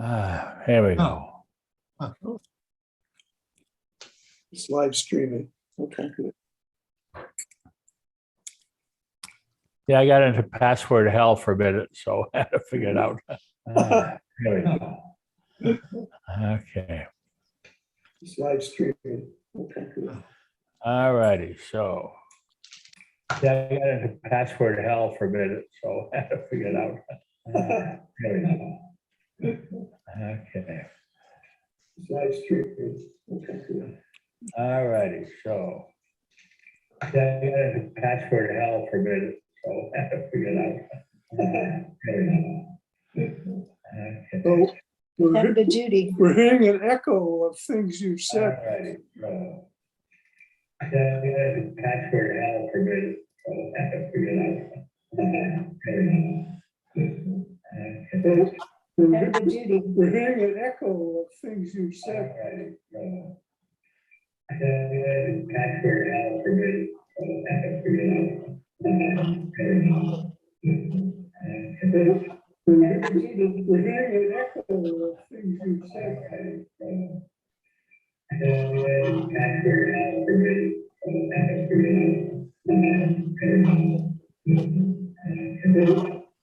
Here we go. It's live streaming. Okay, good. Yeah, I got into password hell for a minute, so I had to figure it out. Here we go. Okay. It's live streaming. Okay, good. All righty. So, yeah, I got into password hell for a minute, so I had to figure it out. Here we go. Okay. It's live streaming. Okay, good. All righty. So, yeah, I got into password hell for a minute, so I had to figure it out. Here we go. Okay. So Happy to Judy. we're hearing an echo of things you've said. Alrighty, so. Yeah, yeah, password hell for me, so I have to figure it out. Happy to Judy. We're hearing an echo of things you've said. Alrighty, so. Yeah, yeah, password hell for me, so I have to figure it out. We're hearing an echo of things you've said. Alrighty, so. Yeah, yeah, password hell for me, so I have to figure it out.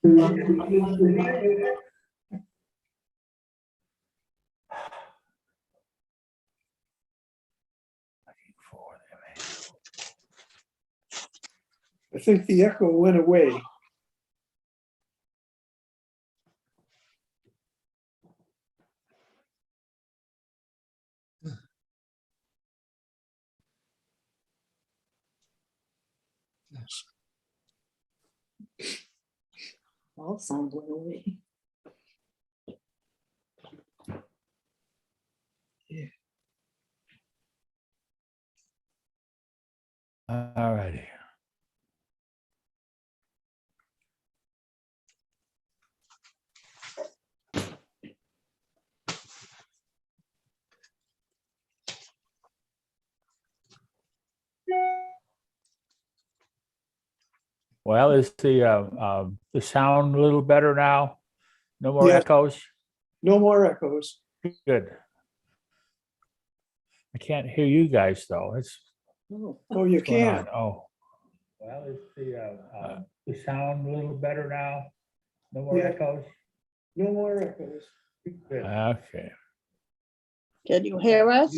We're hearing an echo. I think the echo went away. All sound went away. Alrighty. Well, is the sound a little better now? No more Yes. echoes? No more echoes. Good. I can't hear you guys though. It's Oh, you what's going can. on. Oh. Well, is the sound a little better now? No more Yeah. echoes? No more echoes. Good. Okay. Can you hear us?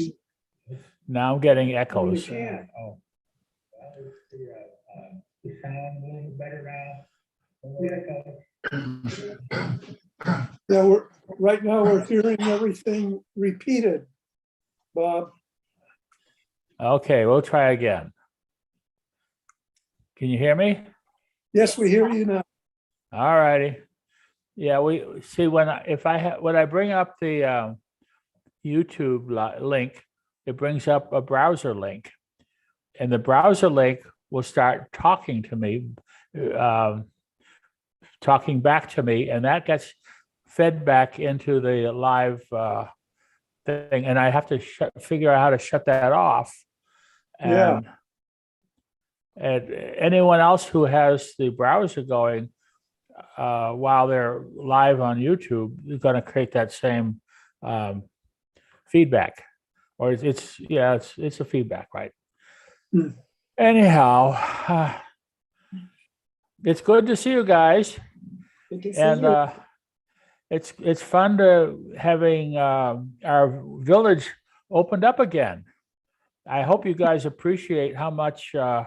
Now I'm getting echoes. you can. Oh. Well, is the sound a little better now? No more echoes? Yeah, right now we're hearing everything repeated. Bob, Okay, we'll try again. Can you hear me? yes, we hear you now. All righty. Yeah, we see when I bring up the YouTube link, it brings up a browser link, and the browser link will start talking to me, talking back to me, and that gets fed back into the live thing, and I have to figure out how to shut that off. Yeah. And anyone else who has the browser going while they're live on YouTube is going to create that same feedback, or it's a feedback, right? Hmm. Anyhow, it's good to see you guys, Good to see and you. it's fun to having our village opened up again. I hope you guys appreciate how much of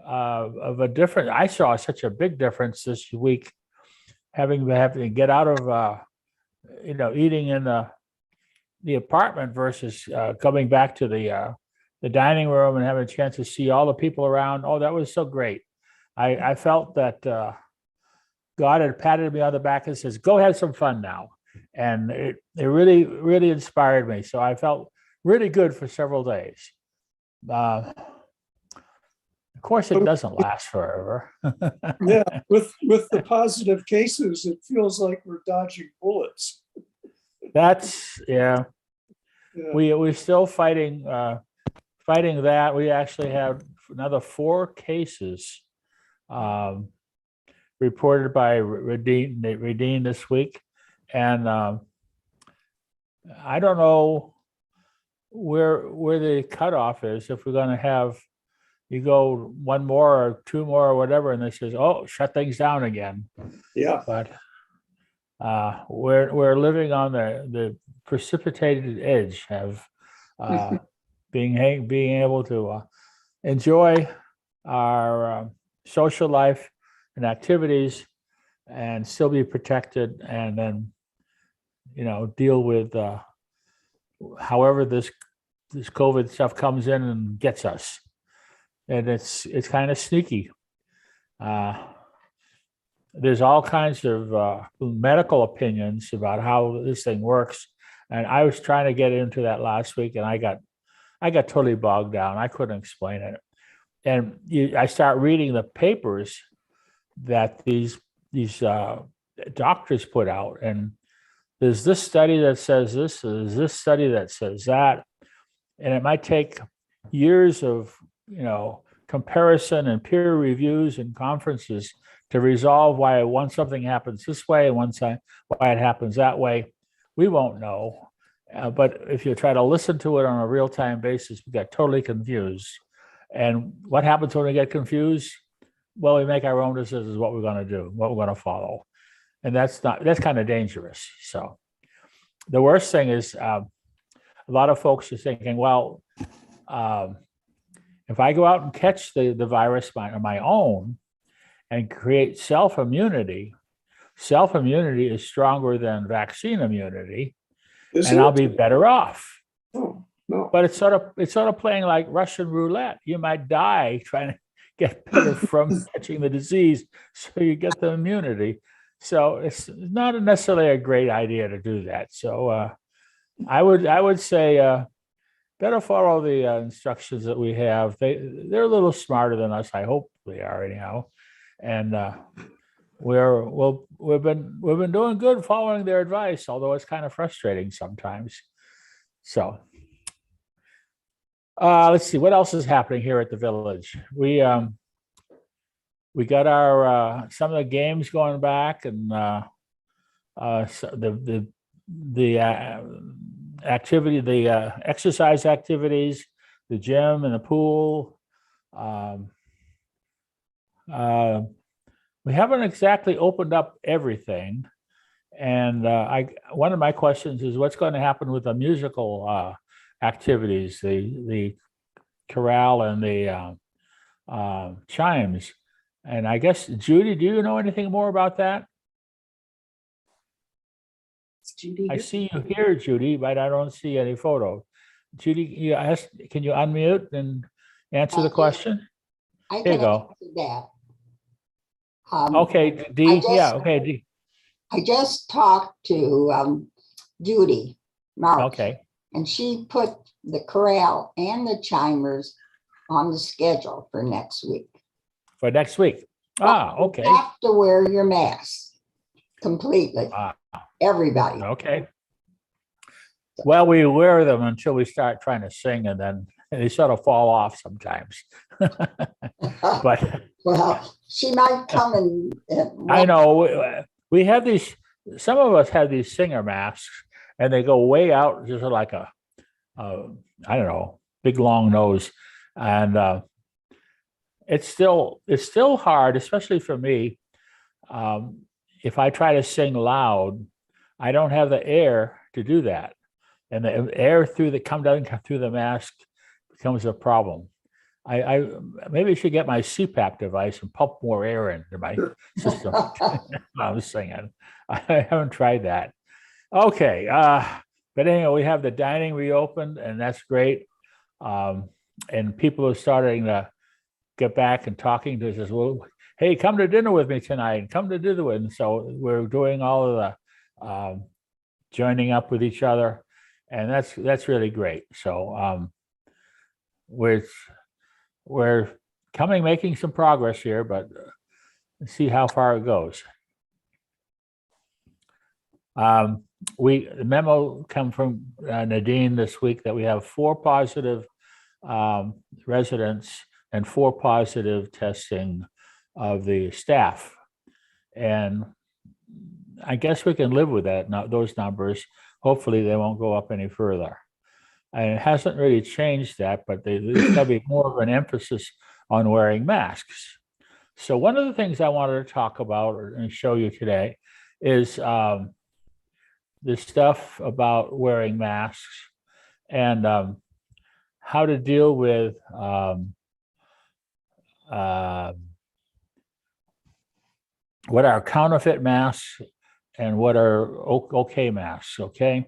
a difference. I saw such a big difference this week, having to get out of eating in the apartment versus coming back to the dining room and having a chance to see all the people around. Oh, that was so great. I felt that God had patted me on the back and says, "Go have some fun now," and it really, really inspired me. So I felt really good for several days. Of course, it doesn't last forever. Yeah, with the positive cases, it feels like we're dodging bullets. That's Yeah. we're still fighting that. We actually have another 4 cases reported by Radine this week, and I don't know where the cutoff is. If we're going to have, you go one more or two more or whatever, and they says, oh, shut things down again. Yeah, But we're living on the precipitated edge of being able to enjoy our social life and activities and still be protected, and then deal with however this COVID stuff comes in and gets us. And it's kind of sneaky. There's all kinds of medical opinions about how this thing works, and I was trying to get into that last week, and I got totally bogged down. I couldn't explain it, and I start reading the papers that these doctors put out, and there's this study that says this, there's this study that says that, and it might take years of comparison and peer reviews and conferences to resolve why something happens this way and why it happens that way. We won't know. But if you try to listen to it on a real-time basis, we get totally confused. And what happens when we get confused? Well, we make our own decisions what we're going to do, what we're going to follow. And that's kind of dangerous. So the worst thing is a lot of folks are thinking, well, if I go out and catch the virus on my own and create self-immunity is stronger than vaccine immunity, is and I'll it? be better off. Oh, no. But it's sort of playing like Russian roulette. You might die trying to get better from catching the disease, so you get the immunity. So it's not necessarily a great idea to do that. So I would say better follow the instructions that we have. They're a little smarter than us. I hope they are anyhow. And we've been doing good following their advice, although it's kind of frustrating sometimes. So let's see what else is happening here at the village. We got our some of the games going back, and so the activity, the exercise activities, the gym and the pool. We haven't exactly opened up everything, and one of my questions is what's going to happen with the musical activities, the chorale and the chimes. And I guess, Judy, do you know anything more about that? Judy. I see you here, Judy, but I don't see any photo. Judy, can you unmute and answer the question? I There you can go. answer that. Okay, D, yeah, okay, D, I just talked to Judy Marks, okay, and she put the chorale and the chimers on the schedule for next week. for next week. Ah, You okay, have to wear your mask completely, Ah, everybody. okay. Well, we wear them until we start trying to sing, and then they sort of fall off sometimes. But Well, she might come and I know we have these, some of us have these singer masks, and they go way out, just like a I don't know, big long nose. And it's still hard, especially for me. If I try to sing loud, I don't have the air to do that. And the air come through the mask becomes a problem. I maybe should get my CPAP device and pump more air into my system. I was singing. I haven't tried that. Okay. But anyway, we have the dining reopened, and that's great. And people are starting to get back and talking to us. Well, hey, come to dinner with me tonight. Come to dinner with. And so we're doing all of the joining up with each other, and that's really great. So we're making some progress here, but let's see how far it goes. The memo come from Nadine this week that we have 4 positive residents and 4 positive testing of the staff. And I guess we can live with that, those numbers. hopefully they won't go up any further. And it hasn't really changed that, but there's going to be more of an emphasis on wearing masks. So one of the things I wanted to talk about and show you today is the stuff about wearing masks and how to deal with what are counterfeit masks and what are okay masks. Okay,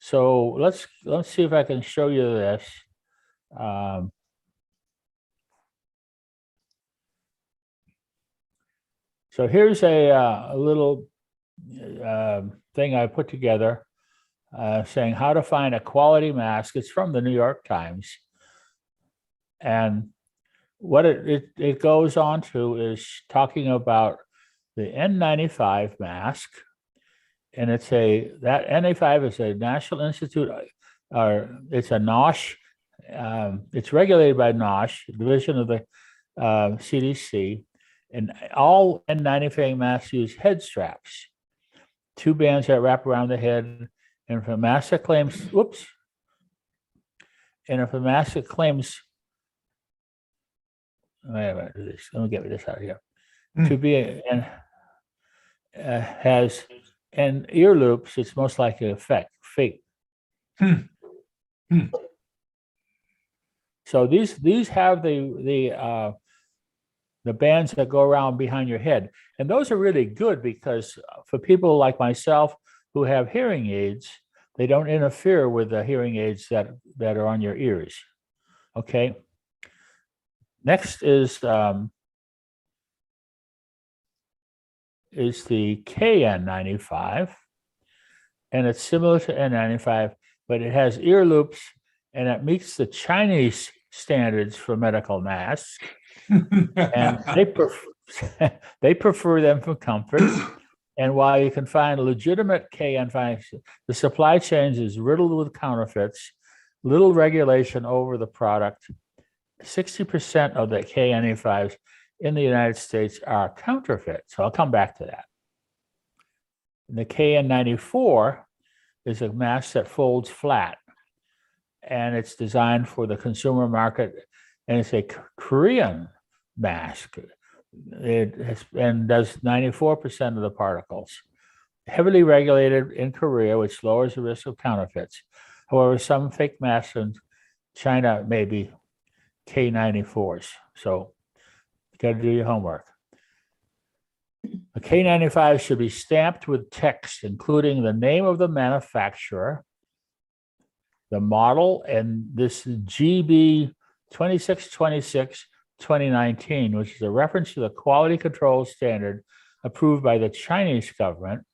so let's see if I can show you this. So here's a little thing I put together saying how to find a quality mask. It's from the New York Times. And what it goes on to is talking about the N95 mask. And that N95 is a National Institute, or it's a NOSH. It's regulated by NOSH, division of the CDC. And all N95 masks use head straps, 2 bands that wrap around the head. And if a mask that claims, wait a minute, let me get this out of here. To be has and ear loops, it's most likely a fake. So these have the bands that go around behind your head, and those are really good because for people like myself who have hearing aids, they don't interfere with the hearing aids that are on your ears. Okay. Next is the KN95, and it's similar to N95, but it has ear loops and it meets the Chinese standards for medical masks. And they prefer them for comfort. And while you can find legitimate KN95, the supply chain is riddled with counterfeits, little regulation over the product. 60% of the KN95s in the United States are counterfeit. So I'll come back to that. And the KN94 is a mask that folds flat, and it's designed for the consumer market, and it's a Korean mask. And does 94% of the particles. Heavily regulated in Korea, which lowers the risk of counterfeits. However, some fake masks in China may be K94s. So you got to do your homework. A K95 should be stamped with text, including the name of the manufacturer, the model, and this GB 2626 2019, which is a reference to the quality control standard approved by the Chinese government.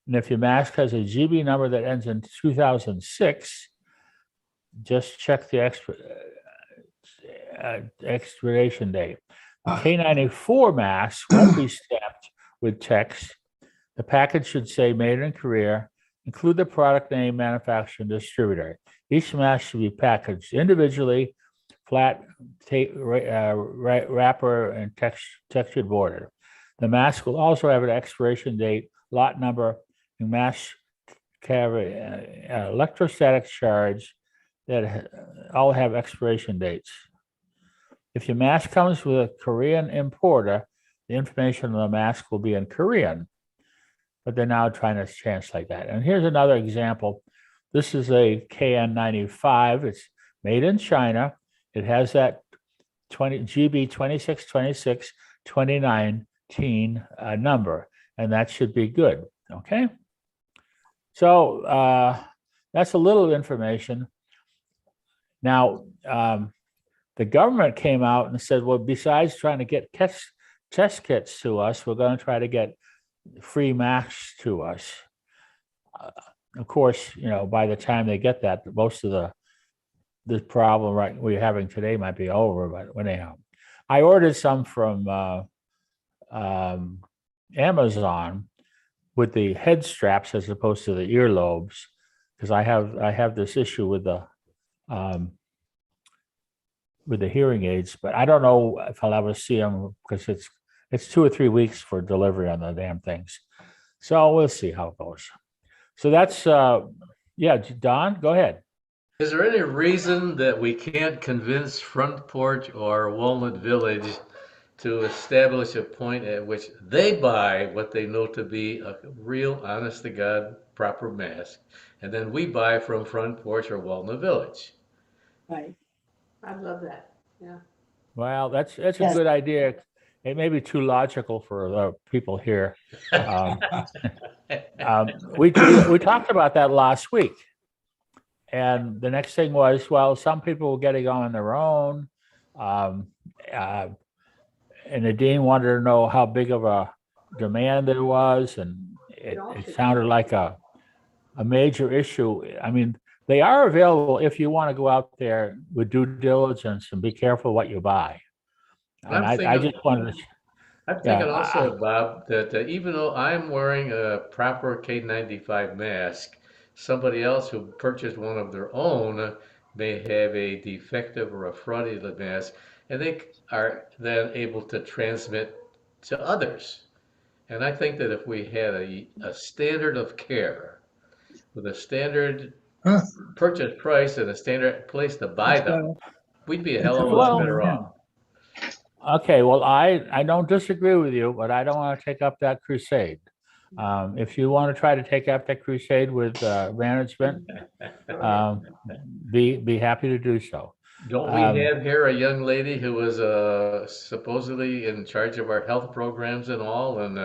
And if your mask has a GB number that ends in 2006, just check the expiration date. The K94 mask won't be stamped with text. The package should say made in Korea, include the product name, manufacturer, and distributor. Each mask should be packaged individually, flat tape wrapper and textured border. The mask will also have an expiration date, lot number, and mask carry electrostatic charge that all have expiration dates. If your mask comes with a Korean importer, the information on the mask will be in Korean, but they're now trying to translate that. And here's another example. This is a KN95. It's made in China. It has that GB 2626 2019 number, and that should be good. Okay. So that's a little information. Now, the government came out and said, well, besides trying to get test kits to us, we're going to try to get free masks to us. Of course, by the time they get that, most of this problem we're having today might be over. But anyhow, I ordered some from Amazon with the head straps as opposed to the earlobes, because I have this issue with the hearing aids, but I don't know if I'll ever see them because it's 2 or 3 weeks for delivery on the damn things. So we'll see how it goes. So that's, yeah, Don, go ahead. Is there any reason that we can't convince Front Porch or Walnut Village to establish a point at which they buy what they know to be a real, honest to God, proper mask, and then we buy from Front Porch or Walnut Village? Right. I love that. Yeah. Well, that's a Yes. good idea. It may be too logical for the people here. Um, we talked about that last week. And the next thing was, well, some people were getting on their own. And the dean wanted to know how big of a demand there was, and it sounded like a major issue. I mean, they are available if you want to go out there with due diligence and be careful what you buy. And I just wanted to, I'm thinking Yeah, also, Bob, that even though I'm wearing a proper K95 mask, somebody else who purchased one of their own may have a defective or a fraudulent mask, and they are then able to transmit to others. And I think that if we had a standard of care with a standard purchase price and a standard place to buy them, we'd be a hell of a lot better off. okay, well, I don't disagree with you, but I don't want to take up that crusade. If you want to try to take up that crusade with management, be happy to do so. Don't we have here a young lady who was supposedly in charge of our health programs and all, and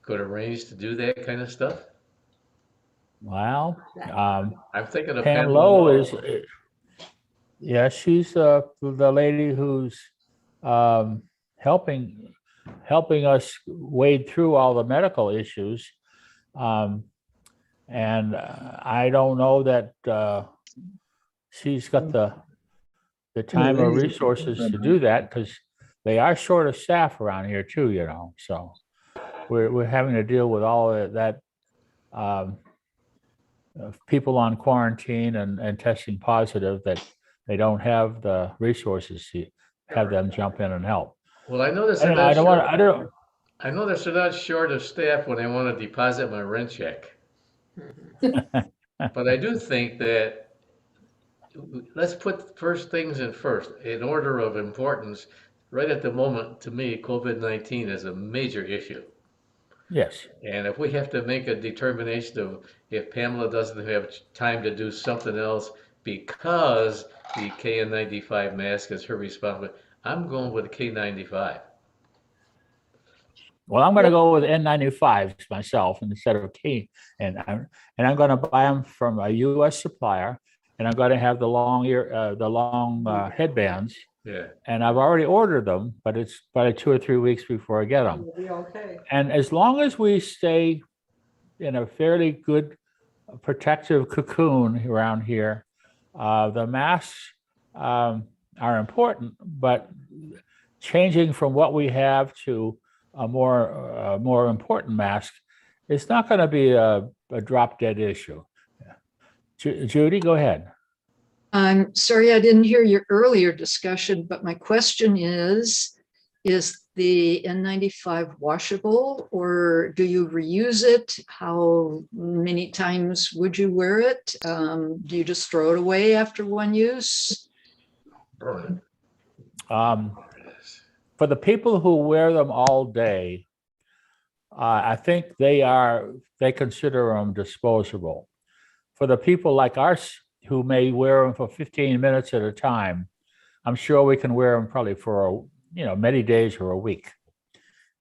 could arrange to do that kind of stuff? Well, I'm thinking of Pam Lowe is, yeah, she's the lady who's helping us wade through all the medical issues. And I don't know that she's got the time or resources to do that, because they are short of staff around here too, you know. So we're having to deal with all of that, people on quarantine and testing positive, that they don't have the resources to have them jump in and help. Well, I know I don't want to, I don't, I know they're not short of staff when they want to deposit my rent check. But I do think that let's put first things in first, in order of importance. Right at the moment, to me, COVID-19 is a major issue. yes. And if we have to make a determination of if Pamela doesn't have time to do something else because the KN95 mask is her responsibility, I'm going with the K95. Well, I'm going to go with N95s myself instead of K, and I'm going to buy them from a U.S. supplier, and I'm going to have the long headbands, Yeah. and I've already ordered them, but it's probably 2 or 3 weeks before I get them. You'll be okay. And as long as we stay in a fairly good protective cocoon around here, the masks are important, but changing from what we have to a more important mask, it's not going to be a drop dead issue. Judy, go ahead. I'm sorry, I didn't hear your earlier discussion, but my question is the N95 washable, or do you reuse it? How many times would you wear it? Do you just throw it away after one use? Burn For the people who wear them all day, I think they consider them disposable. For the people like us who may wear them for 15 minutes at a time, I'm sure we can wear them probably for many days or a week.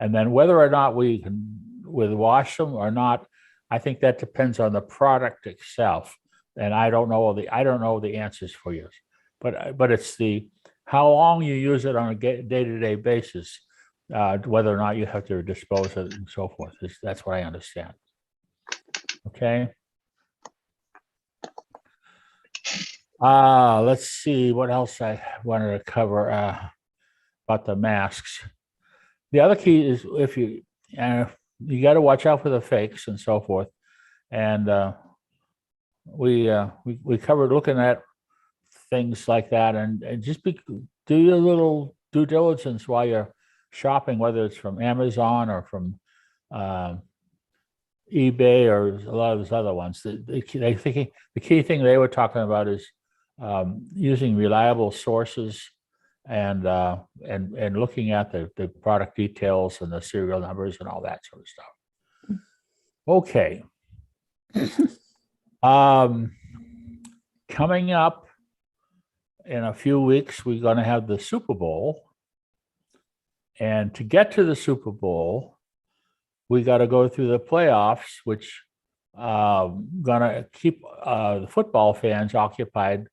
And then whether or not we can wash them or not, I think that depends on the product itself. And I don't know the answers for you, but it's how long you use it on a day-to-day basis, whether or not you have to dispose of it and so forth. That's what I understand. Okay. Let's see what else I wanted to cover about the masks. The other key is you got to watch out for the fakes and so forth. And we covered looking at things like that, and just do your little due diligence while you're shopping, whether it's from Amazon or from eBay or a lot of those other ones. The key thing they were talking about is using reliable sources and looking at the product details and the serial numbers and all that sort of stuff. Okay. Coming up in a few weeks, we're going to have the Super Bowl. And to get to the Super Bowl, we got to go through the playoffs, which gonna keep the football fans occupied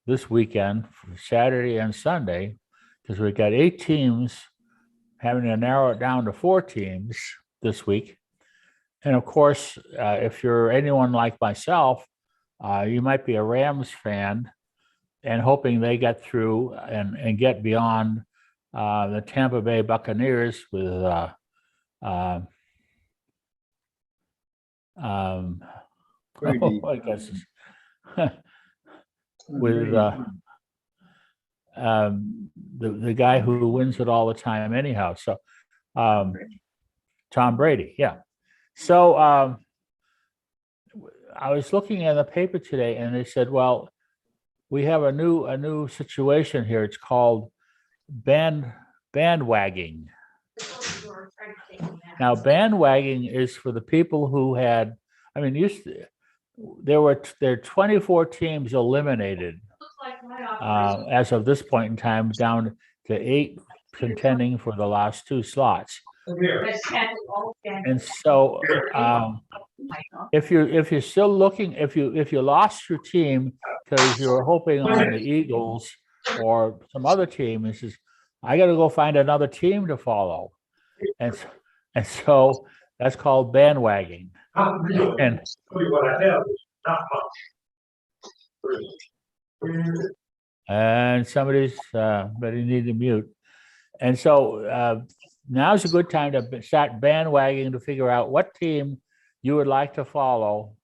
this weekend, Saturday and Sunday, because we've got 8 teams, having to narrow it down to 4 teams this week. And of course, if you're anyone like myself, you might be a Rams fan and hoping they get through and get beyond the Tampa Bay Buccaneers with I guess with the guy who wins it all the time anyhow. So Tom Brady, yeah. So I was looking at the paper today and they said, well, we have a new situation here. It's called bandwagging. Now, bandwagging is for the people who had, I mean, there are 24 teams eliminated as of this point in time, down to 8 contending for the last 2 slots. And so, if you're still looking, if you lost your team because you were hoping on the Eagles or some other team, it says, I got to go find another team to follow, and so that's called bandwagging. And somebody's but you need to mute. And so now's a good time to start bandwagging to figure out what team you would like to follow,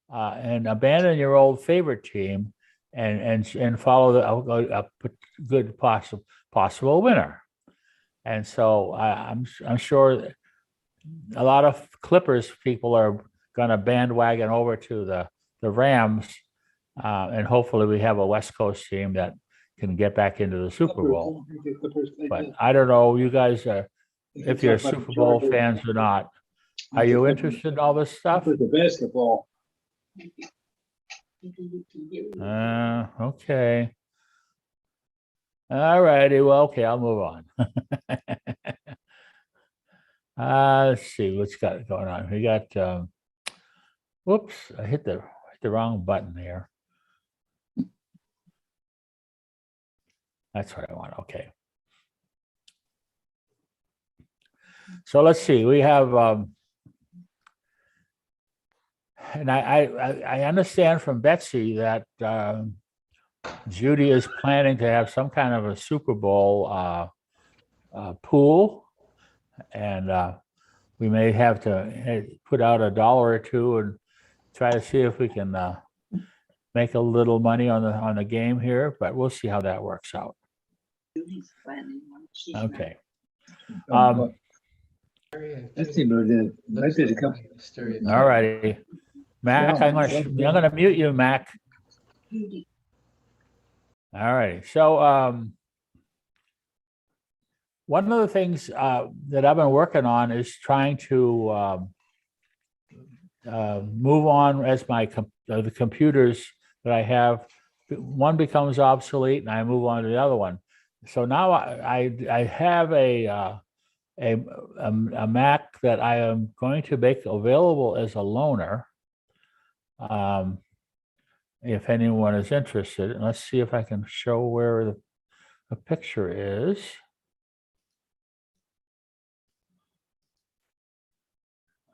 and abandon your old favorite team and follow a good possible winner. And so I'm sure a lot of Clippers people are going to bandwagon over to the Rams, and hopefully we have a West Coast team that can get back into the Super Bowl. But I don't know, you guys, if you're Super Bowl fans or not, are you interested in all this stuff? The basketball. Okay. All righty. Well, okay, I'll move on. Let's see what's got going on. We got, whoops, I hit the wrong button here. That's what I want. Okay. So let's see. We have, and I understand from Betsy that Judy is planning to have some kind of a Super Bowl pool, and we may have to put out $1 or $2 and try to see if we can make a little money on the game here. But we'll see how that works out. Okay. That's a couple. All righty. Mac, I'm gonna mute you, Mac. All right. So one of the things that I've been working on is trying to move on as the computers that I have, one becomes obsolete and I move on to the other one. So now I have a Mac that I am going to make available as a loaner. If anyone is interested, and let's see if I can show where the picture is.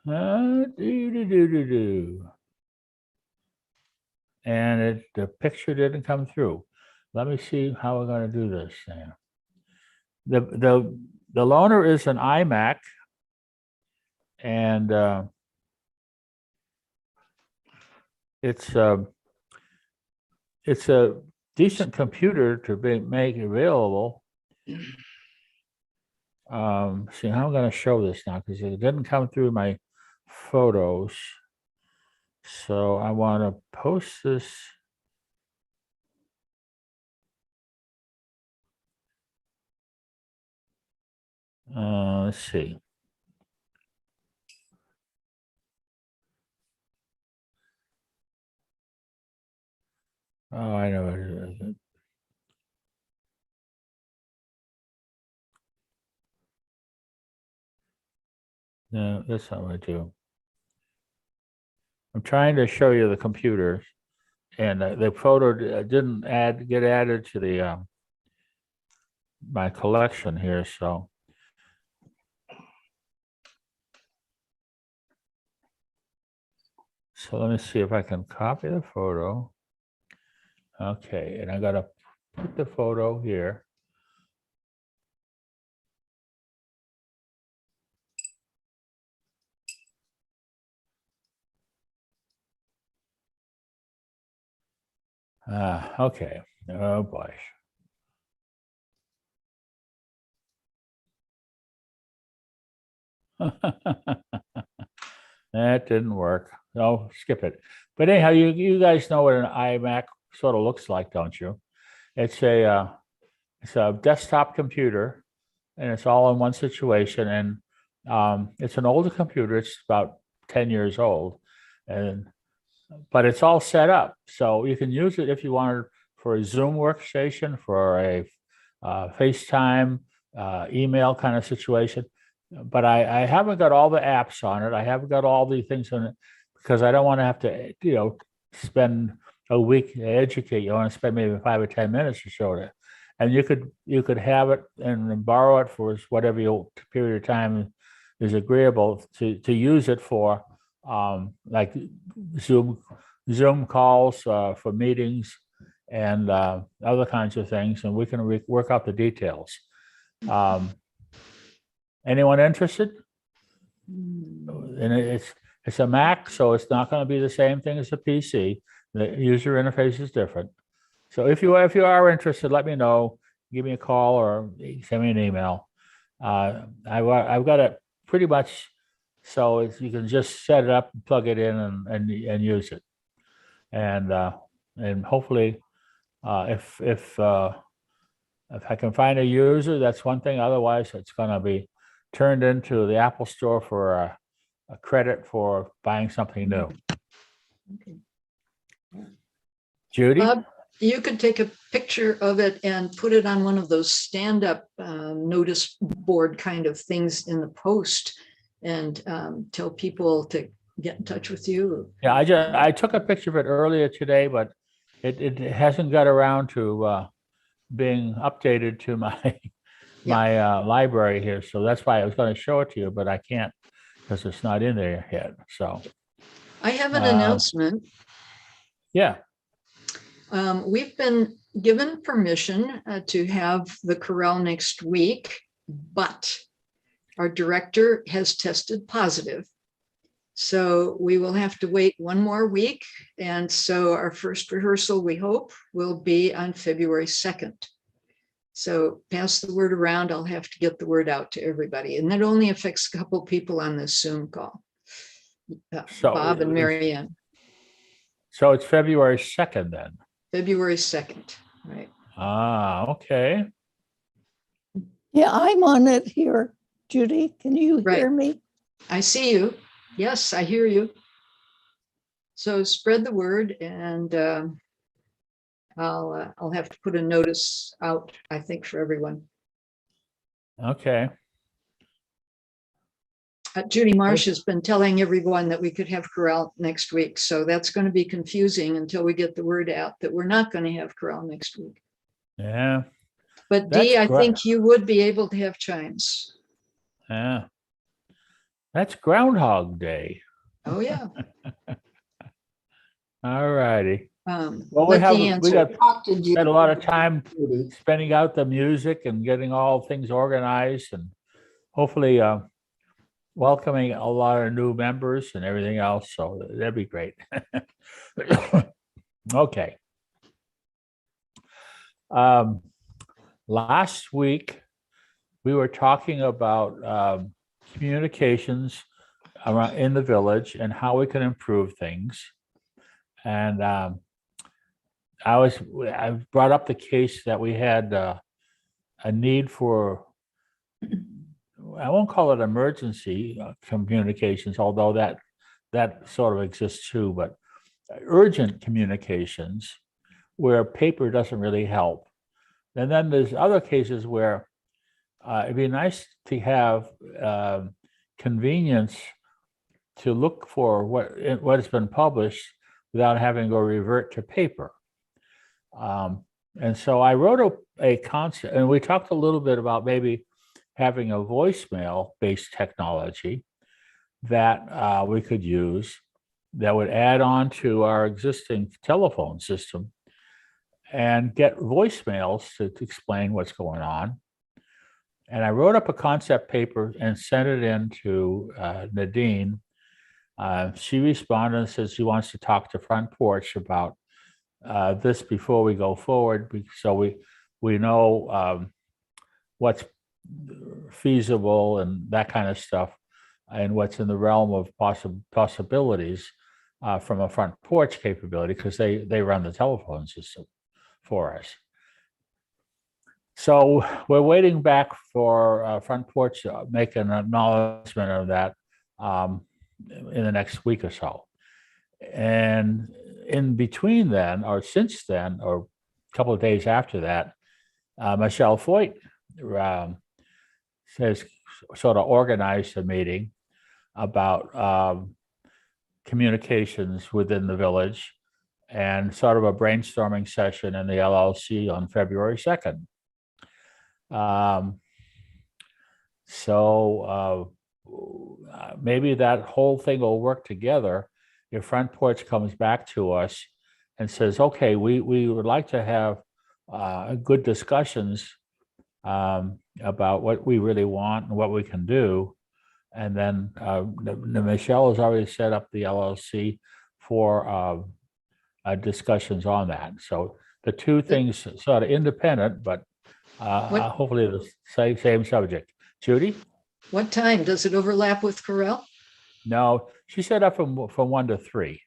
And the picture didn't come through. Let me see how we're going to do this now. The loaner is an iMac, and it's a decent computer to make available. See how I'm going to show this now because it didn't come through my photos. So I want to post this. Let's see. Oh, I know it is. No, that's not what I do. I'm trying to show you the computers, and the photo didn't get added to the my collection here. So let me see if I can copy the photo. Okay, and I gotta put the photo here. Okay. Oh boy. That didn't work. No, skip it. But anyhow, you guys know what an iMac sort of looks like, don't you? It's a desktop computer, and it's all in one situation. And it's an older computer. It's about 10 years old, but it's all set up, so you can use it if you want for a Zoom workstation, for a FaceTime, email kind of situation. But I haven't got all the apps on it. I haven't got all the things on it because I don't want to have to, spend a week to educate you. I want to spend maybe 5 or 10 minutes to show it. And you could have it and borrow it for whatever your period of time is agreeable to use it for, like Zoom calls for meetings and other kinds of things, and we can work out the details. Anyone interested? And it's a Mac, so it's not going to be the same thing as a PC. The user interface is different. So if you are interested, let me know. Give me a call or send me an email. I've got it pretty much so you can just set it up, and plug it in, and use it. And hopefully, if I can find a user, that's one thing. Otherwise, it's going to be turned into the Apple Store for a credit for buying something new. Okay. Judy? Bob, you could take a picture of it and put it on one of those stand-up notice board kind of things in the Post, and tell people to get in touch with you. Yeah, I took a picture of it earlier today, but it hasn't got around to being updated to my my library here. So that's why I was going to show it to you, but I can't because it's not in there yet. So I have an announcement. yeah. We've been given permission to have the chorale next week, but our director has tested positive. So we will have to wait one more week. And so our first rehearsal, we hope, will be on February 2nd. So pass the word around. I'll have to get the word out to everybody. And that only affects a couple people on this Zoom call. So Bob and Mary Ann. So it's February 2nd then. February 2nd, right? Okay. Yeah, I'm on it here. Judy, can you hear Right. me? I see you. Yes, I hear you. So spread the word, and I'll have to put a notice out, I think, for everyone. Okay. Judy Marsh has been telling everyone that we could have chorale next week, so that's going to be confusing until we get the word out that we're not going to have chorale next week. Yeah. But Dee, I That's think you would be able to have chimes. Yeah. That's Groundhog Day. Oh, yeah. All righty. Well, Let Dee we answer. got Talk to Judy. spent a lot of time spending out the music and getting all things organized, and hopefully welcoming a lot of new members and everything else. So that'd be great. Okay. Last week, we were talking about communications around in the village and how we can improve things. And I brought up the case that we had a need for, I won't call it emergency communications, although that sort of exists too, but urgent communications where paper doesn't really help. And then there's other cases where it'd be nice to have convenience to look for what has been published without having to go revert to paper. And so I wrote a concept, and we talked a little bit about maybe having a voicemail-based technology that we could use that would add on to our existing telephone system and get voicemails to explain what's going on. And I wrote up a concept paper and sent it in to Nadine. She responded and says she wants to talk to Front Porch about this before we go forward, so we know what's feasible and that kind of stuff, and what's in the realm of possibilities from a Front Porch capability, because they run the telephone system for us. So we're waiting back for Front Porch to make an acknowledgement of that in the next week or so. And in between then, or since then, or a couple of days after that, Michelle Foyt has sort of organized a meeting about communications within the village and sort of a brainstorming session in the LLC on February 2nd. So maybe that whole thing will work together if Front Porch comes back to us and says, okay, we would like to have good discussions about what we really want and what we can do. And then Michelle has already set up the LLC for discussions on that. So the two things sort of independent, but hopefully the same subject. Judy? What time? Does it overlap with Corel? No, she set up from 1 to 3.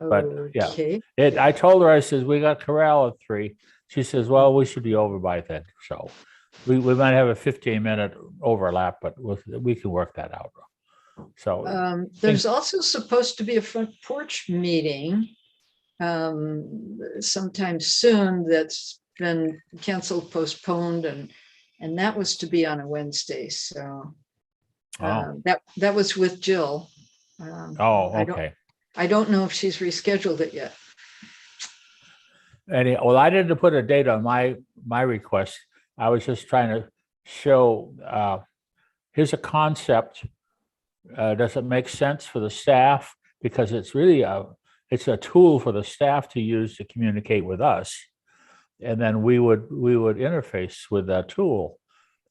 But yeah, Okay. I told her, I says, we got Corral at 3. She says, well, we should be over by then. So we might have a 15-minute overlap, but we can work that out. So There's also supposed to be a Front Porch meeting sometime soon that's been canceled, postponed, and that was to be on a Wednesday. So that was with Jill. Okay. I don't know if she's rescheduled it yet. Well, I didn't put a date on my request. I was just trying to show, here's a concept. Does it make sense for the staff? Because it's really it's a tool for the staff to use to communicate with us. And then we would interface with that tool.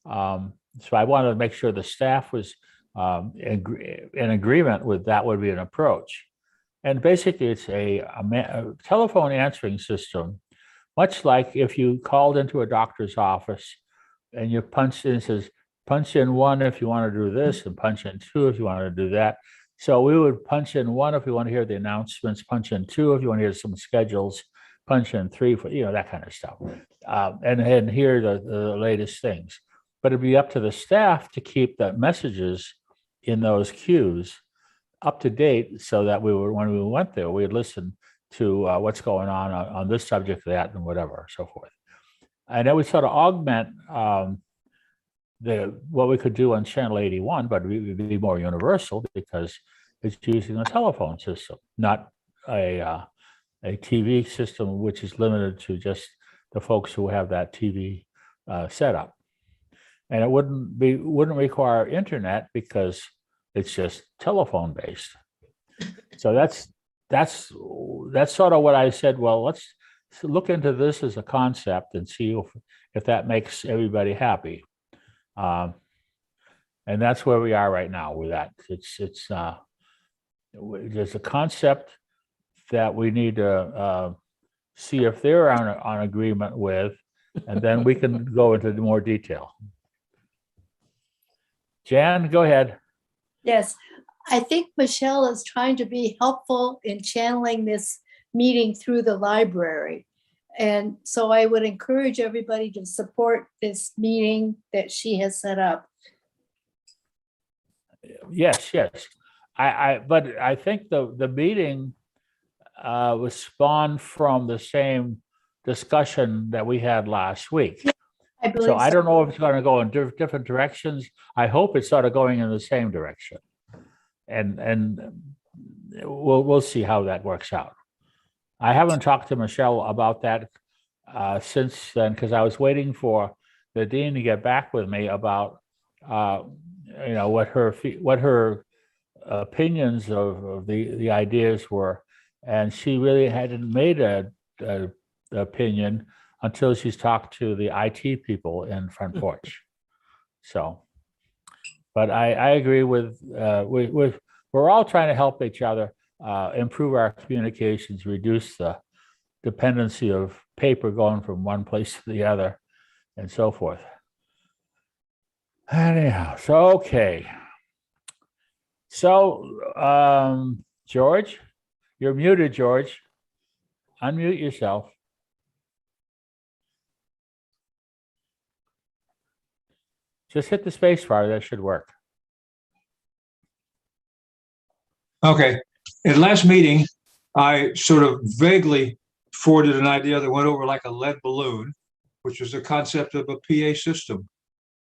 So I wanted to make sure the staff was in agreement with that would be an approach. And basically, it's a telephone answering system, much like if you called into a doctor's office and you punched in, it says, punch in 1 if you want to do this, and punch in 2 if you want to do that. So we would punch in 1 if you want to hear the announcements, punch in 2 if you want to hear some schedules, punch in 3 for, that kind of stuff. And hear the latest things. But it'd be up to the staff to keep the messages in those queues up to date, so that when we went there, we'd listen to what's going on this subject, that, and whatever, so forth. And it would sort of augment what we could do on Channel 81, but it would be more universal because it's using a telephone system, not a TV system, which is limited to just the folks who have that TV setup. And it wouldn't require internet because it's just telephone based. So that's sort of what I said. Well, let's look into this as a concept and see if that makes everybody happy. And that's where we are right now with that. There's a concept that we need to see if they're on agreement with, and then we can go into more detail. Jan, go ahead. Yes, I think Michelle is trying to be helpful in channeling this meeting through the library. And so I would encourage everybody to support this meeting that she has set up. Yes, yes. But I think the meeting was spawned from the same discussion that we had last week. I believe So I don't know if it's going to go in different directions. I hope it's sort of going in the same direction. And we'll see how that works out. I haven't talked to Michelle about that since then, because I was waiting for the dean to get back with me about what her opinions of the ideas were, and she really hadn't made a opinion until she's talked to the IT people in Front Porch. So, but I agree with we're all trying to help each other improve our communications, reduce the dependency of paper going from one place to the other, and so forth. Anyhow, so okay. So, George, you're muted, George. Unmute yourself. Just hit the space bar, that should work. Okay. At last meeting, I sort of vaguely forwarded an idea that went over like a lead balloon, which was the concept of a PA system.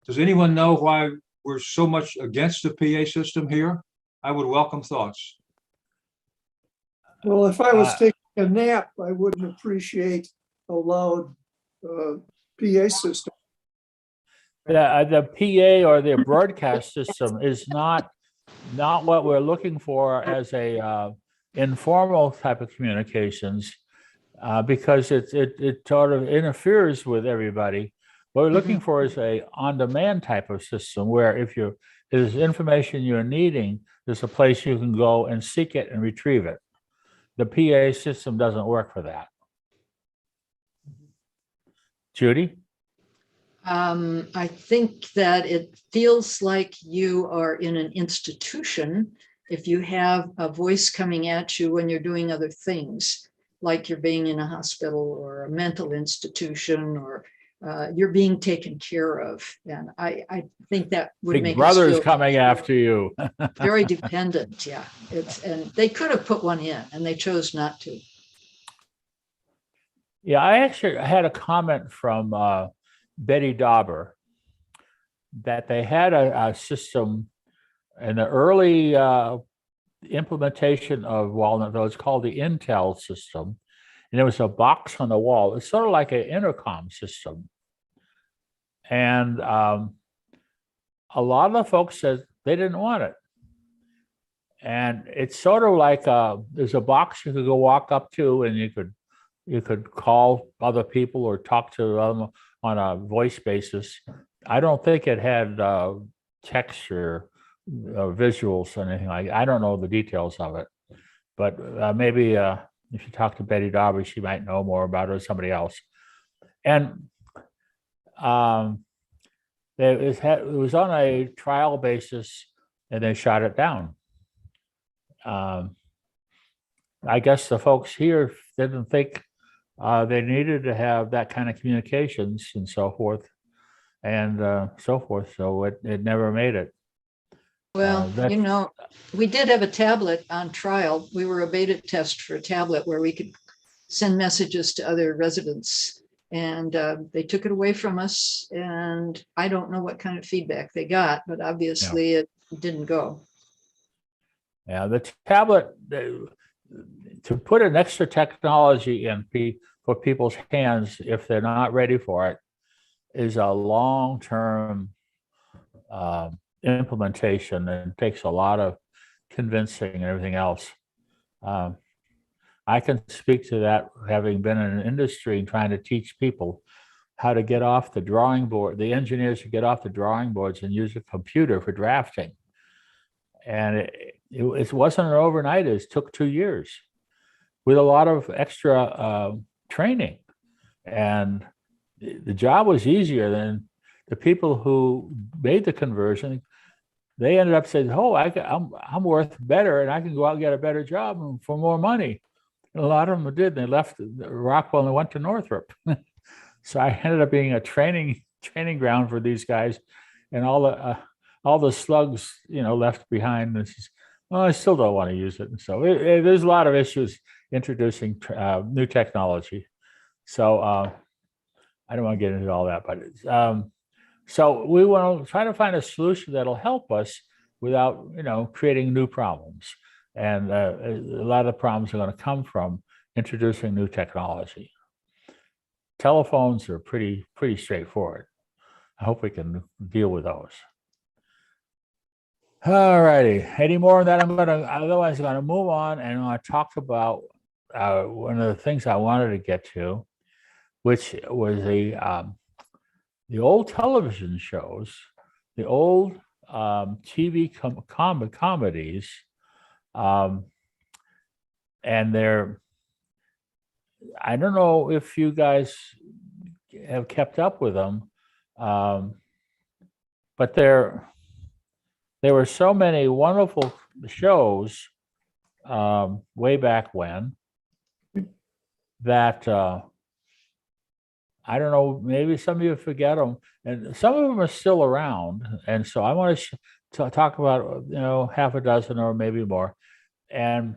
Does anyone know why we're so much against the PA system here? I would welcome thoughts. Well, if I was taking a nap, I wouldn't appreciate a loud PA system. The PA or the broadcast system is not what we're looking for as a informal type of communications, because it sort of interferes with everybody. What we're looking for is a on-demand type of system where if there's information you're needing, there's a place you can go and seek it and retrieve it. The PA system doesn't work for that. Judy? I think that it feels like you are in an institution if you have a voice coming at you when you're doing other things, like you're being in a hospital or a mental institution, or you're being taken care of. And I think that would Big make Brother's us feel coming after you. very dependent. Yeah, and they could have put one in and they chose not to. Yeah, I actually had a comment from Betty Dauber that they had a system in the early implementation of Walnut, though it's called the Intel system, and there was a box on the wall. It's sort of like an intercom system, and a lot of the folks said they didn't want it. And it's sort of like there's a box you could go walk up to, and you could call other people or talk to them on a voice basis. I don't think it had text or visuals or anything like that. I don't know the details of it, but maybe if you talk to Betty Dauber, she might know more about it, or somebody else. And it was on a trial basis, and they shot it down. I guess the folks here didn't think they needed to have that kind of communications and so forth, and so forth. So it never made it. Well, we did have a tablet on trial. We were a beta test for a tablet where we could send messages to other residents, and they took it away from us. And I don't know what kind of feedback they got, but obviously it didn't go. Yeah, the tablet, to put an extra technology in for people's hands if they're not ready for it, is a long-term implementation, and takes a lot of convincing and everything else. I can speak to that, having been in an industry and trying to teach people how to get off the drawing board, the engineers to get off the drawing boards and use a computer for drafting. And it wasn't an overnight, it took 2 years with a lot of extra training. And the job was easier than the people who made the conversion they ended up saying, "Oh, I'm worth better, and I can go out and get a better job for more money." And a lot of them did. They left Rockwell and they went to Northrop. So I ended up being a training ground for these guys, and all the slugs, left behind. This is, well, I still don't want to use it. And so there's a lot of issues introducing new technology. So I don't want to get into all that, but so we want to try to find a solution that'll help us without, creating new problems. And a lot of the problems are going to come from introducing new technology. Telephones are pretty straightforward. I hope we can deal with those. All righty. Any more on that? Otherwise I'm gonna move on and I want to talk about one of the things I wanted to get to, which was the old television shows, the old TV comedies, and I don't know if you guys have kept up with them, but there were so many wonderful shows way back when that I don't know, maybe some of you forget them, and some of them are still around. And so I want to talk about, half a dozen or maybe more, and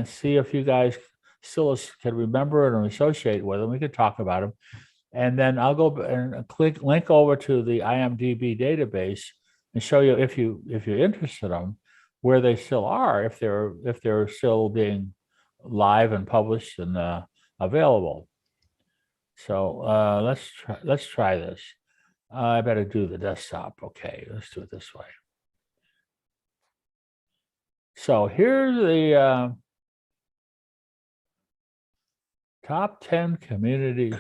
see if you guys still can remember it or associate with them. We could talk about them. And then I'll go and link over to the IMDb database and show you, if you're interested in them, where they still are, if they're still being live and published and available. So let's try this. I better do the desktop. Okay, let's do it this way. So here's the top 10 communities.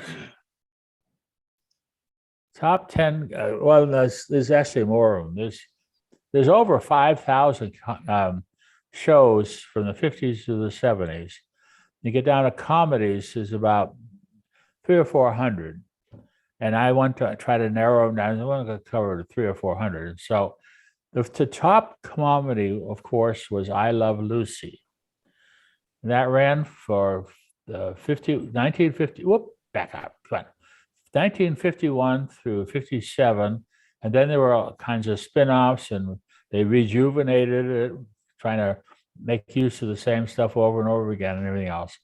Top 10. Well, there's actually more of them. There's over 5,000 shows from the 50s to the 70s. You get down to comedies, there's about 300 or 400, and I want to try to narrow them down. I want to cover 300 or 400. So the top comedy, of course, was I Love Lucy. And that ran for the 1950. Back up. 1951 through 57, and then there were all kinds of spin-offs, and they rejuvenated it, trying to make use of the same stuff over and over again and everything else.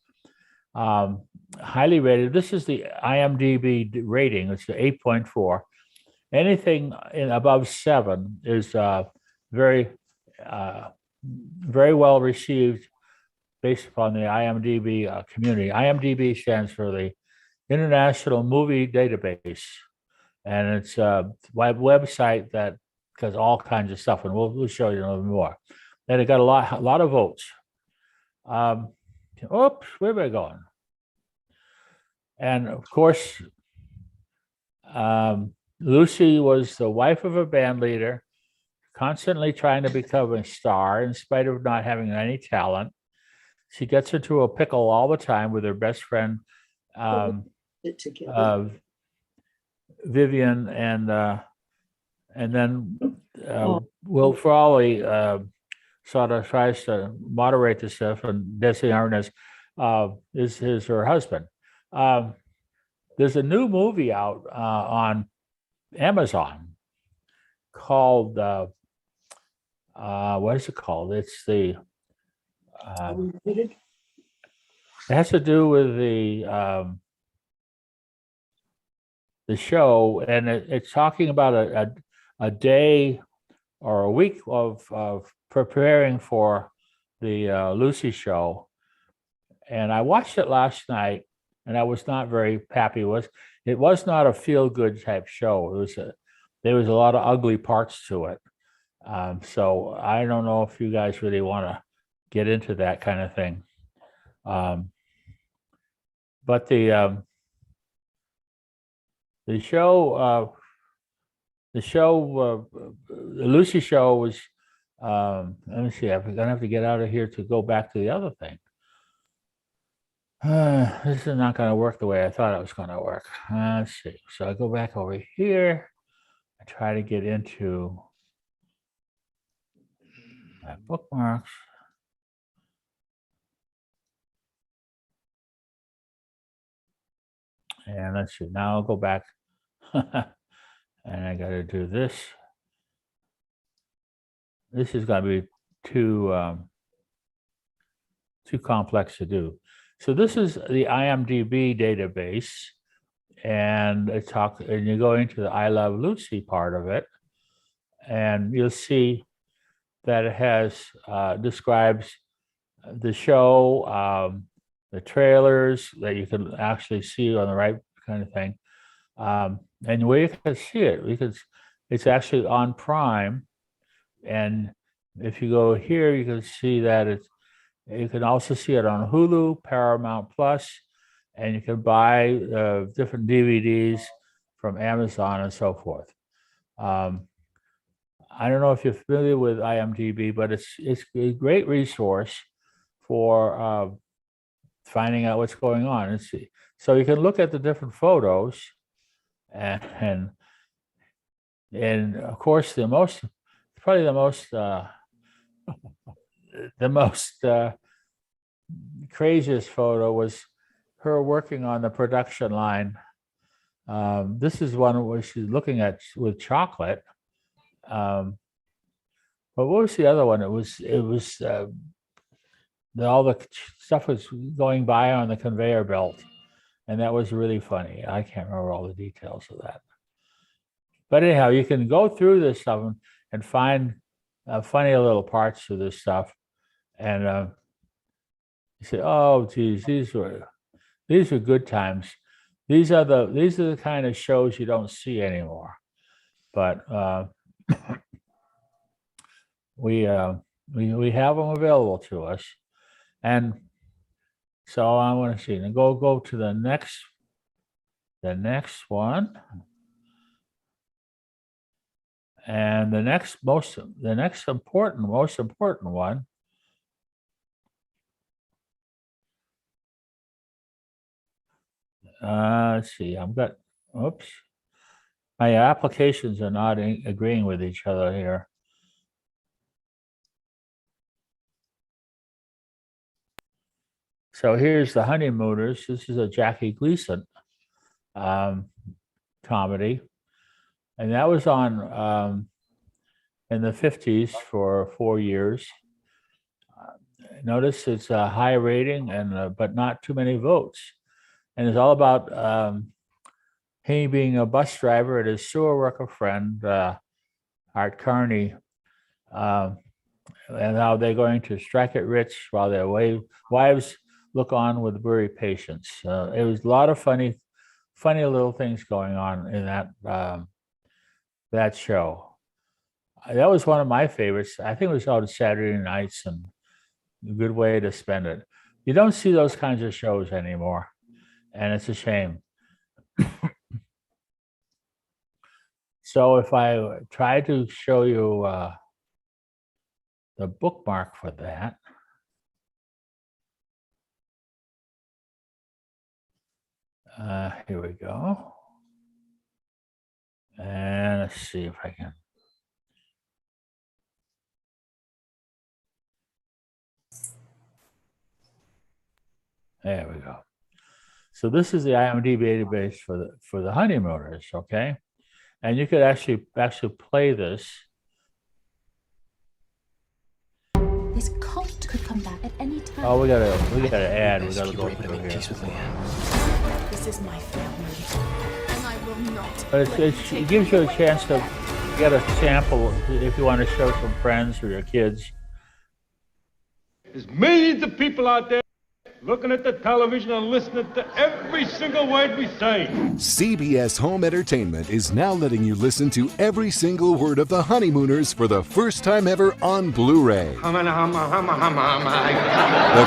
Highly rated. This is the IMDb rating. It's the 8.4. Anything above 7 is very well received based upon the IMDb community. IMDb stands for the International Movie Database, and it's a website that does all kinds of stuff, and we'll show you a little more. And it got a lot of votes. Oops, where am I going? And of course, Lucy was the wife of a band leader, constantly trying to become a star in spite of not having any talent. She gets into a pickle all the time with her best friend, Vivian, and then Will Frawley sort of tries to moderate the stuff, and Desi Arnaz is her husband. There's a new movie out on Amazon called what is it called? It's the it has to do with the show, and it's talking about a day or a week of preparing for the Lucy show. And I watched it last night, and I was not very happy with it. It was not a feel-good type show. There was a lot of ugly parts to it. So I don't know if you guys really want to get into that kind of thing. But the show, the Lucy show was, let me see, I'm gonna have to get out of here to go back to the other thing. This is not gonna work the way I thought it was gonna work. Let's see, so I go back over here, I try to get into Bookmarks. And let's see, now I'll go back. And I gotta do this. This is gonna be too complex to do. So this is the IMDb database. And you go into the I Love Lucy part of it. And you'll see that it has describes the show, the trailers that you can actually see on the right kind of thing. And where you can see it, because it's actually on Prime. And if you go here, you can see that you can also see it on Hulu, Paramount Plus, and you can buy different DVDs from Amazon and so forth. I don't know if you're familiar with IMDb, but it's a great resource for finding out what's going on. So you can look at the different photos, and of course the most craziest photo was her working on the production line. This is one where she's looking at with chocolate. But what was the other one? It was all the stuff was going by on the conveyor belt, and that was really funny. I can't remember all the details of that. But anyhow, you can go through this stuff and find funny little parts of this stuff, and you say, "Oh, geez, these were good times. These are the kind of shows you don't see anymore." But we have them available to us, and so I want to see. And go to the next one, and the next most important one. Let's see. Oops. My applications are not agreeing with each other here. So here's The Honeymooners. This is a Jackie Gleason comedy. And that was on in the 50s for 4 years. Notice it's a high rating, but not too many votes. And it's all about he being a bus driver and his sewer worker friend, Art Carney, and how they're going to strike it rich while their wives look on with weary patience. It was a lot of funny little things going on in that show. That was one of my favorites. I think it was on Saturday nights, and a good way to spend it. You don't see those kinds of shows anymore, and it's a shame. So if I try to show you the bookmark for that, here we go. And let's see if I can. There we go. So this is the IMDb database for the Honeymooners, okay? And you could actually play this. This cult could come back at any time. Oh, we gotta add. We gotta go through here. This is my family, and I will not. But it gives you a chance to get a sample if you want to show some friends or your kids. There's millions of people out there looking at the television and listening to every single word we say. CBS Home Entertainment is now letting you listen to every single word of The Honeymooners for the first time ever on Blu-ray. The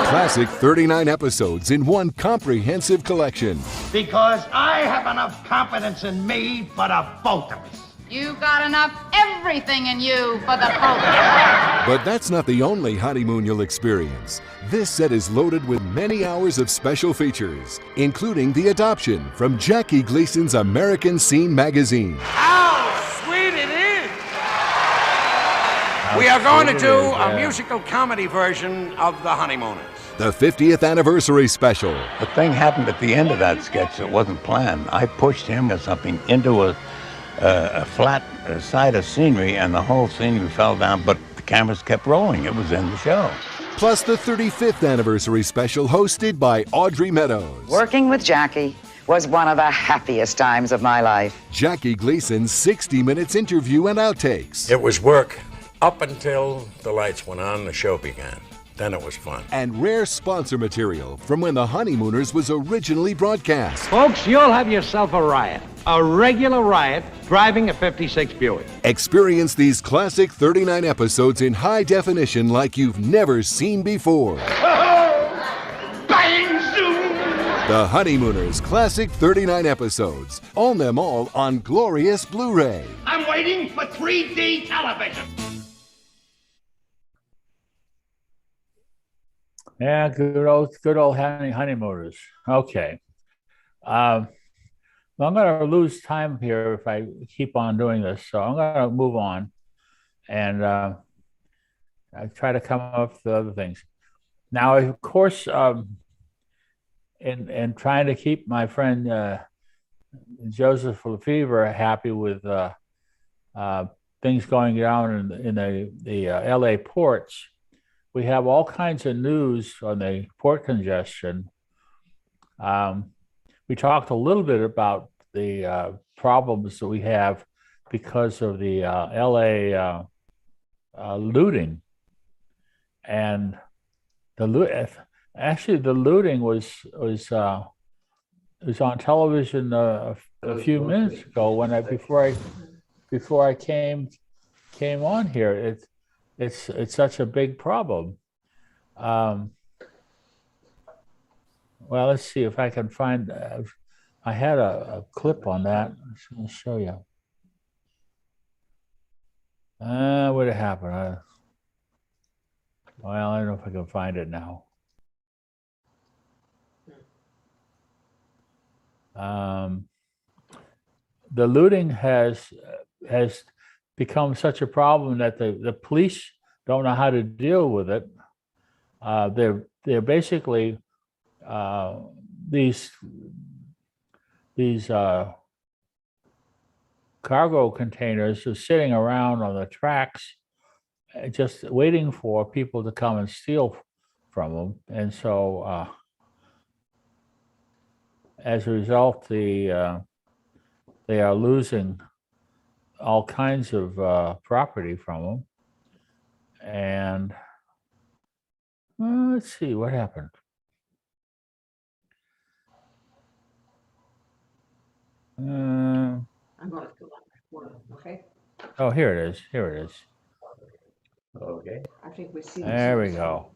classic 39 episodes in one comprehensive collection. Because I have enough confidence in me for the both of us. You've got enough everything in you for the both of us. But that's not the only honeymoon you'll experience. This set is loaded with many hours of special features, including The Adoption from Jackie Gleason's American Scene magazine. How sweet it is! We are going to It do is, a yeah. musical comedy version of The Honeymooners. The 50th anniversary special. The thing happened at the end of that sketch that wasn't planned. I pushed him or something into a flat side of scenery, and the whole scenery fell down, but the cameras kept rolling. It was in the show. Plus the 35th anniversary special hosted by Audrey Meadows. Working with Jackie was one of the happiest times of my life. Jackie Gleason's 60 Minutes interview and outtakes. It was work up until the lights went on, the show began. Then it was fun. And rare sponsor material from when The Honeymooners was originally broadcast. Folks, you'll have yourself a riot. A regular riot driving a 56 Buick. Experience these classic 39 episodes in high definition like you've never seen before. Bang zoom! The Honeymooners Classic 39 episodes. Own them all on glorious Blu-ray. I'm waiting for 3D television. Yeah, good old honeymooners. Okay. Well, I'm going to lose time here if I keep on doing this, so I'm going to move on and I try to come up with other things. Now, of course, in trying to keep my friend Joseph Lefevre happy with things going down in the LA ports, we have all kinds of news on the port congestion. We talked a little bit about the problems that we have because of the LA looting. And the looting was on television a few minutes ago before I came on here. It's such a big problem. Well, let's see if I can find. I had a clip on that. I'll show you. What happened? Well, I don't know if I can find it now. The looting has become such a problem that the police don't know how to deal with it. They're basically these cargo containers are sitting around on the tracks, just waiting for people to come and steal from them. And so, as a result, they are losing all kinds of property from them. And let's see what happened. I'm going to go on that one, okay? Oh, here it is. Here it is. Okay. I think we see. There we go.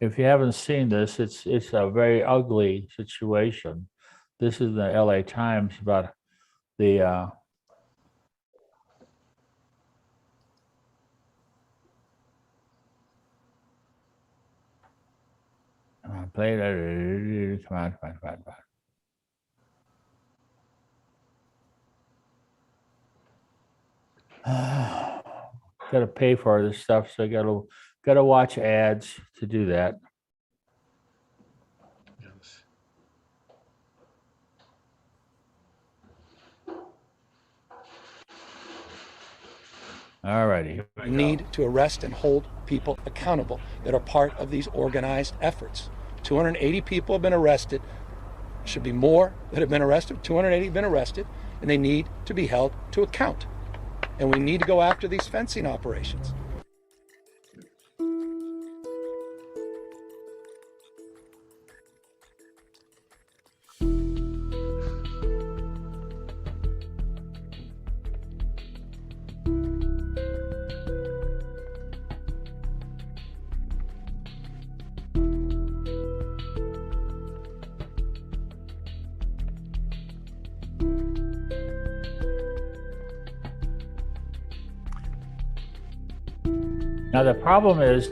If you haven't seen this, it's a very ugly situation. This is the LA Times about the play that. Come on. Got to pay for this stuff, so got to watch ads to do that. All righty. We need to arrest and hold people accountable that are part of these organized efforts. 280 people have been arrested. Should be more that have been arrested. 280 have been arrested, and they need to be held to account. And we need to go after these fencing operations. Now the problem is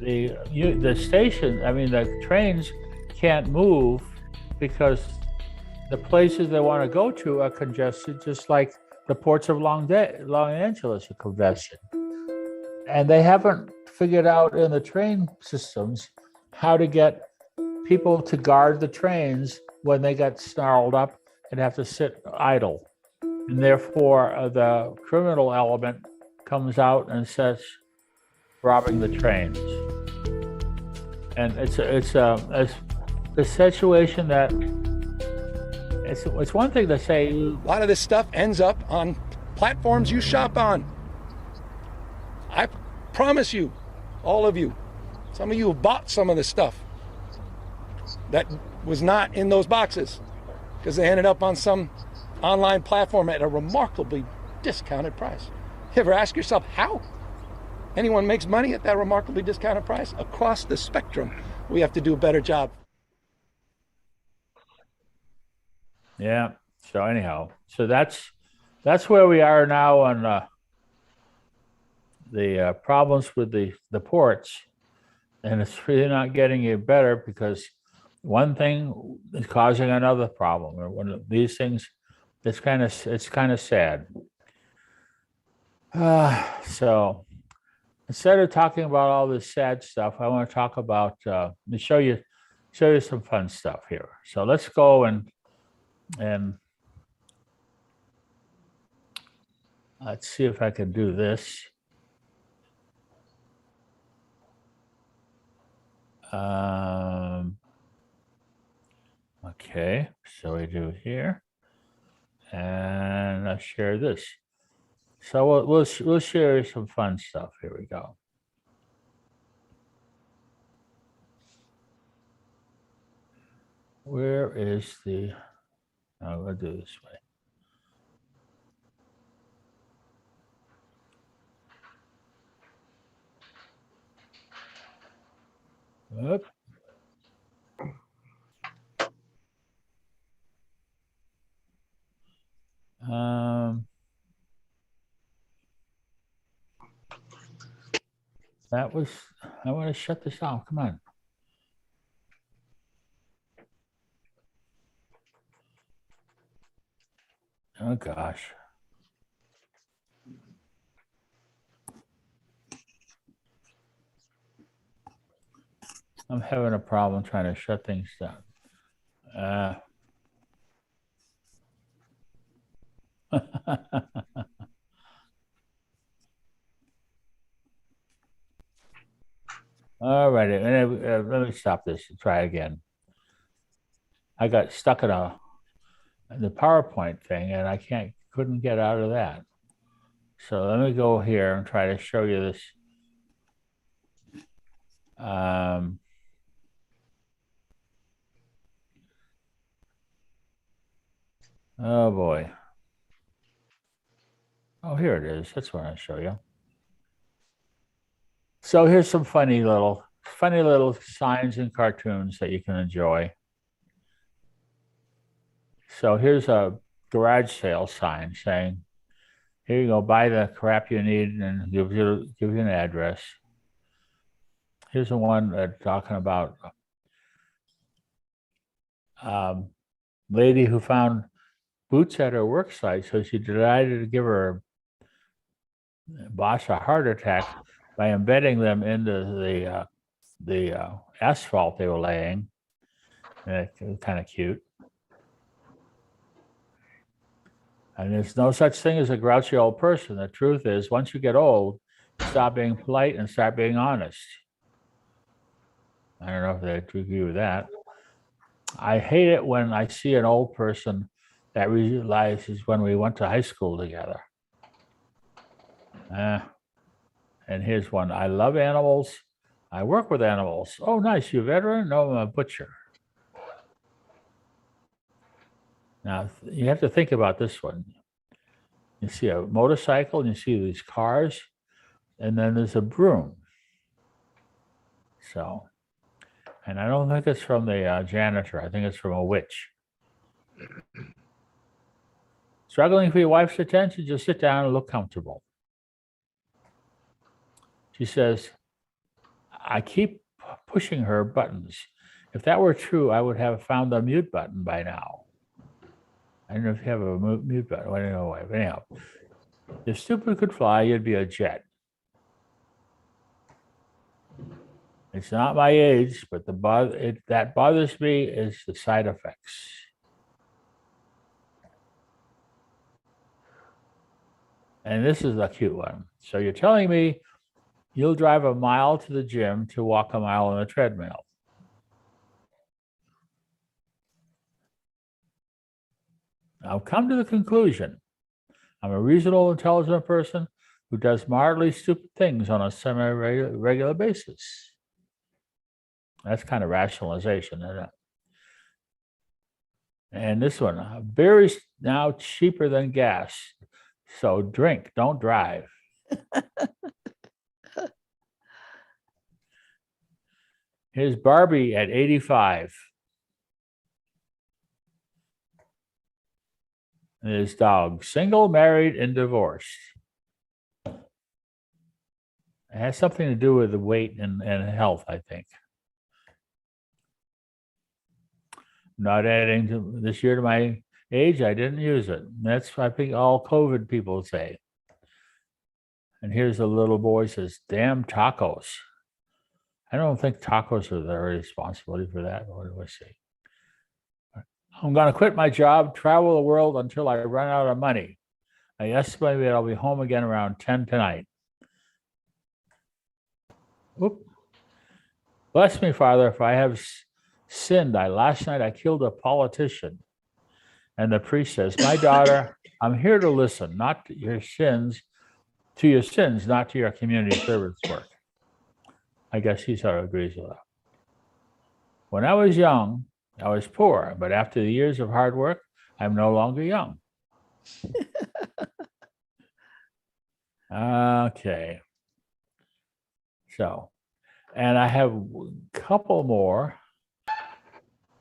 the station. I mean, the trains can't move because the places they want to go to are congested, just like the ports of Los Angeles are congested. And they haven't figured out in the train systems how to get people to guard the trains when they get snarled up and have to sit idle. And therefore, the criminal element comes out and starts robbing the trains. And it's a situation that it's one thing to say. A lot of this stuff ends up on platforms you shop on. I promise you, all of you, some of you have bought some of this stuff that was not in those boxes because they ended up on some online platform at a remarkably discounted price. You ever ask yourself how anyone makes money at that remarkably discounted price? Across the spectrum, we have to do a better job. Yeah. So anyhow, so that's where we are now on the problems with the ports, and it's really not getting any better because one thing is causing another problem. Or one of these things, it's kind of sad. So instead of talking about all this sad stuff, I want to talk about show you some fun stuff here. So let's go and let's see if I can do this. Okay, so we do here, and I'll share this. So we'll share some fun stuff. Here we go. Where is the? I'm going to do it this way. Oop. I want to shut this off. Come on. Oh gosh. I'm having a problem trying to shut things down. All right, let me stop this and try again. I got stuck in the PowerPoint thing, and I couldn't get out of that. So let me go here and try to show you this. Oh boy. Oh, here it is. That's what I'll show you. So here's some funny little signs and cartoons that you can enjoy. So here's a garage sale sign saying, here you go, buy the crap you need, and give you an address. Here's the one talking about lady who found boots at her work site, so she decided to give her boss a heart attack by embedding them into the asphalt they were laying. And it's kind of cute. And there's no such thing as a grouchy old person. The truth is, once you get old, you stop being polite and start being honest. I don't know if they agree with that. I hate it when I see an old person that realizes when we went to high school together. And here's one. I love animals. I work with animals. Oh, nice. You a veteran? No, I'm a butcher. Now, you have to think about this one. You see a motorcycle, and you see these cars, and then there's a broom. So, and I don't think it's from the janitor. I think it's from a witch. Struggling for your wife's attention? Just sit down and look comfortable. She says, I keep pushing her buttons, If that were true, I would have found the mute button by now. I don't know if you have a mute button. I don't know why. But anyhow, if stupid could fly, you'd be a jet. It's not my age, but that bothers me is the side effects. And this is a cute one. So you're telling me you'll drive a mile to the gym to walk a mile on a treadmill. I've come to the conclusion I'm a reasonable, intelligent person who does mildly stupid things on a semi-regular basis. That's kind of rationalization, isn't it? And this one, beer is now cheaper than gas. So drink, don't drive. Here's Barbie at 85. And his dog, single, married, and divorced. It has something to do with the weight and health, I think. Not adding to this year to my age, I didn't use it. That's, I think, all COVID people say. And here's a little boy says, damn tacos. I don't think tacos are the responsibility for that. What do I say? I'm going to quit my job, travel the world until I run out of money. I estimate that I'll be home again around 10 tonight. Whoop. Bless me, Father, if I have sinned. Last night I killed a politician. And the priest says, my daughter, I'm here to listen, not to your sins, not to your community service work. I guess he sort of agrees with that. When I was young, I was poor, but after the years of hard work, I'm no longer young. Okay. So, and I have a couple more.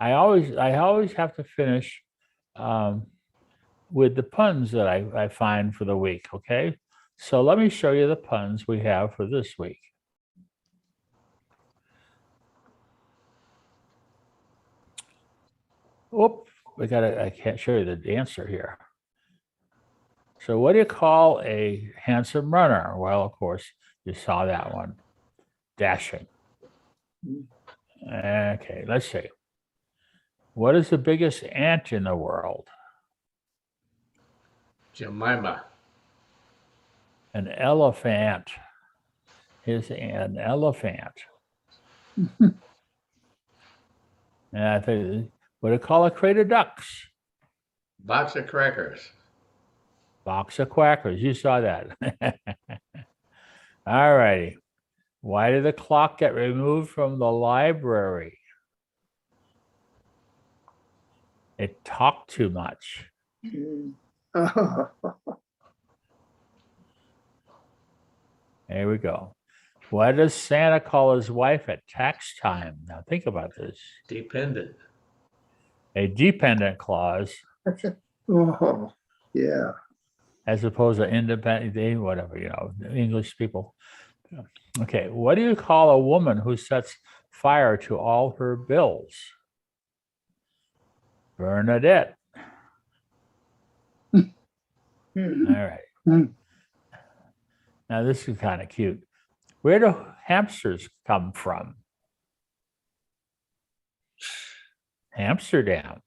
I always have to finish with the puns that I find for the week, okay? So let me show you the puns we have for this week. Oop, I can't show you the answer here. So what do you call a handsome runner? Well, of course, you saw that one. Dashing. Okay, let's see. What is the biggest ant in the world? Jemima. An elephant. Is an elephant. And I think, what do you call a crate of ducks? Box of crackers. Box of quackers. You saw that. All righty. Why did the clock get removed from the library? It talked too much. There we go. Why does Santa call his wife at tax time? Now think about this. Dependent. A dependent clause. Oh, yeah. As opposed to independent, whatever, English people. Okay, what do you call a woman who sets fire to all her bills? Bernadette. All right. Now this is kind of cute. Where do hamsters come from? Amsterdam.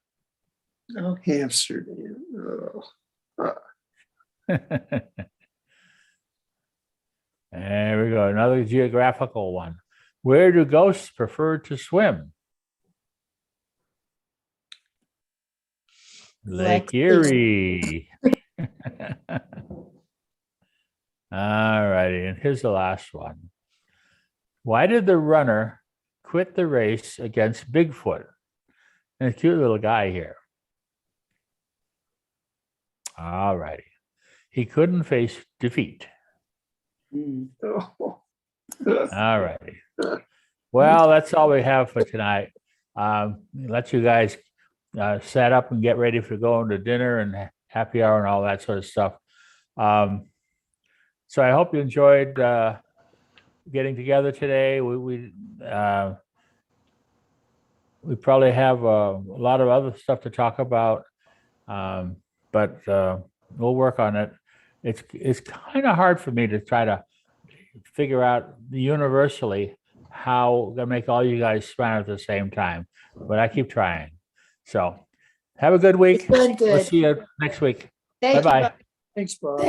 Oh, Amsterdam. Oh. There we go. Another geographical one. Where do ghosts prefer to swim? Lake Erie. All righty. And here's the last one. Why did the runner quit the race against Bigfoot? And a cute little guy here. All righty. He couldn't face defeat. All righty. Well, that's all we have for tonight. Let you guys set up and get ready for going to dinner and happy hour and all that sort of stuff. So I hope you enjoyed getting together today. we probably have a lot of other stuff to talk about. But we'll work on it. It's kind of hard for me to try to figure out universally how to make all you guys smile at the same time, but I keep trying. So have a good week. It's been We'll good. see you next week. Thank you, Bye-bye. Thanks, Bob.